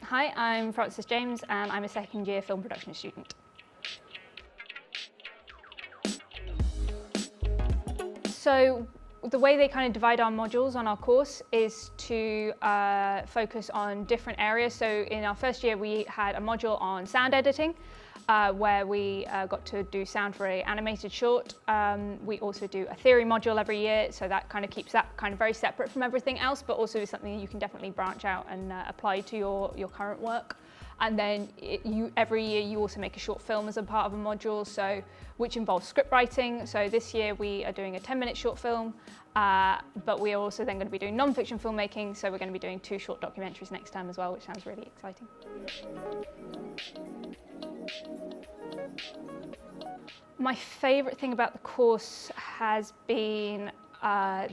Hi, I'm Frances James and I'm a second year film production student. So the way they kind of divide our modules on our course is to focus on different areas. So in our first year we had a module on sound editing where we got to do sound for an animated short. We also do a theory module every year, so that kind of keeps that kind of very separate from everything else, but also is something you can definitely branch out and apply to your current work. And then every year you also make a short film as a part of a module, which involves script writing. So this year we are doing a 10-minute short film, but we are also then going to be doing non-fiction filmmaking, so we're going to be doing 2 short documentaries next term as well, which sounds really exciting. My favourite thing about the course has been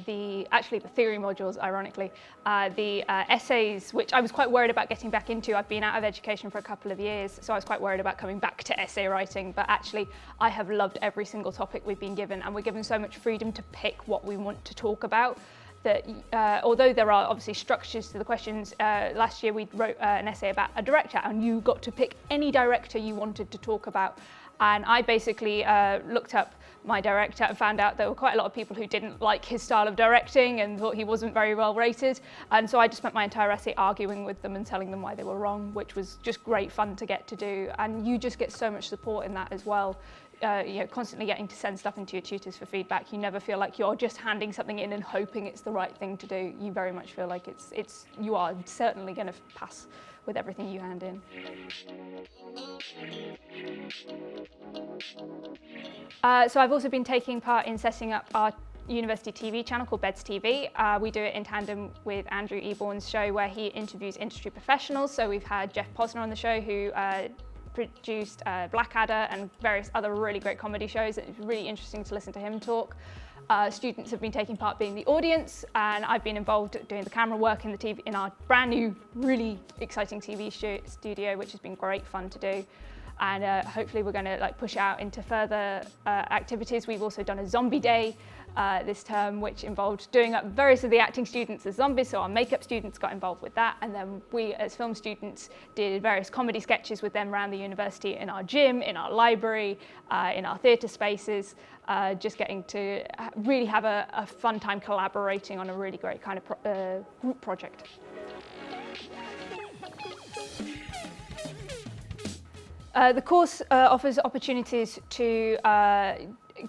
the theory modules, ironically. The essays, which I was quite worried about getting back into. I've been out of education for a couple of years, so I was quite worried about coming back to essay writing, but actually I have loved every single topic we've been given, and we're given so much freedom to pick what we want to talk about that although there are obviously structures to the questions, last year we wrote an essay about a director, and you got to pick any director you wanted to talk about. And I basically looked up my director and found out there were quite a lot of people who didn't like his style of directing and thought he wasn't very well rated. And so I just spent my entire essay arguing with them and telling them why they were wrong, which was just great fun to get to do. And you just get so much support in that as well. Constantly getting to send stuff into your tutors for feedback. You never feel like you're just handing something in and hoping it's the right thing to do. You very much feel like you are certainly going to pass with everything you hand in. So I've also been taking part in setting up our university TV channel called Beds TV. We do it in tandem with Andrew Eborn's show where he interviews industry professionals. So we've had Jeff Posner on the show who produced Blackadder and various other really great comedy shows. It's really interesting to listen to him talk. Students have been taking part being the audience, and I've been involved doing the camera work in our brand new, really exciting TV studio, which has been great fun to do. And hopefully we're going to push out into further activities. We've also done a zombie day this term, which involved doing up various of the acting students as zombies, so our makeup students got involved with that, and then we as film students did various comedy sketches with them around the university, in our gym, in our library, in our theatre spaces, just getting to really have a fun time collaborating on a really great kind of group project. The course offers opportunities to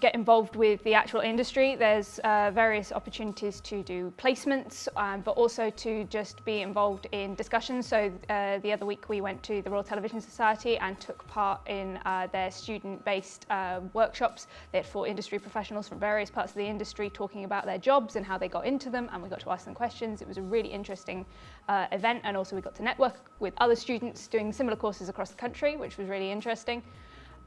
get involved with the actual industry. There's various opportunities to do placements, but also to just be involved in discussions. So the other week we went to the Royal Television Society and took part in their student-based workshops. They had 4 industry professionals from various parts of the industry talking about their jobs and how they got into them, and we got to ask them questions. It was a really interesting event, and also we got to network with other students doing similar courses across the country, which was really interesting.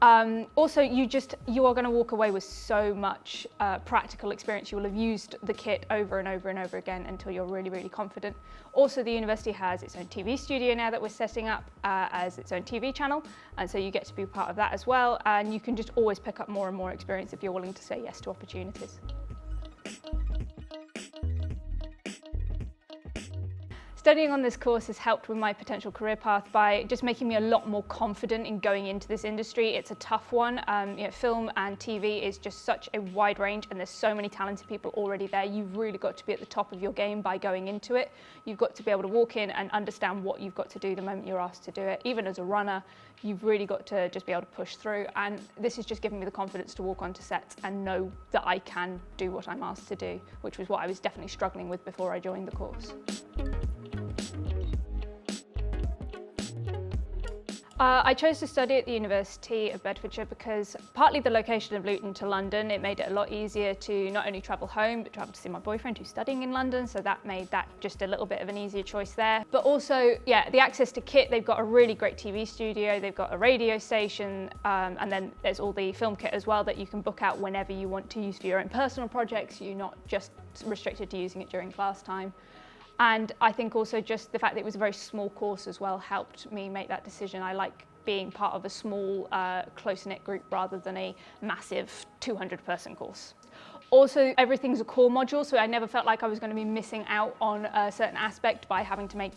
Also, you are going to walk away with so much practical experience. You will have used the kit over and over and over again until you're really, really confident. Also, the university has its own TV studio now that we're setting up as its own TV channel, and so you get to be part of that as well, and you can just always pick up more and more experience if you're willing to say yes to opportunities. Studying on this course has helped with my potential career path by just making me a lot more confident in going into this industry. It's a tough one. Film and TV is just such a wide range, and there's so many talented people already there. You've really got to be at the top of your game by going into it. You've got to be able to walk in and understand what you've got to do the moment you're asked to do it. Even as a runner, you've really got to just be able to push through. And this has just given me the confidence to walk onto sets and know that I can do what I'm asked to do, which was what I was definitely struggling with before I joined the course. I chose to study at the University of Bedfordshire because partly the location of Luton to London, it made it a lot easier to not only travel home, but travel to see my boyfriend who's studying in London, so that made that just a little bit of an easier choice there. But also, the access to kit, they've got a really great TV studio, they've got a radio station, and then there's all the film kit as well that you can book out whenever you want to use for your own personal projects. You're not just restricted to using it during class time. And I think also just the fact that it was a very small course as well helped me make that decision. I like being part of a small, close-knit group rather than a massive 200-person course. Also, everything's a core module, so I never felt like I was going to be missing out on a certain aspect by having to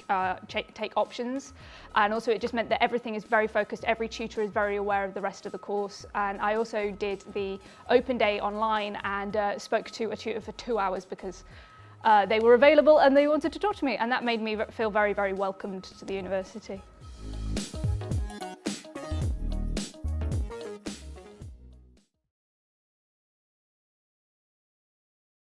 take options. And also it just meant that everything is very focused, every tutor is very aware of the rest of the course. And I also did the open day online and spoke to a tutor for 2 hours because they were available and they wanted to talk to me, and that made me feel very, very welcomed to the university.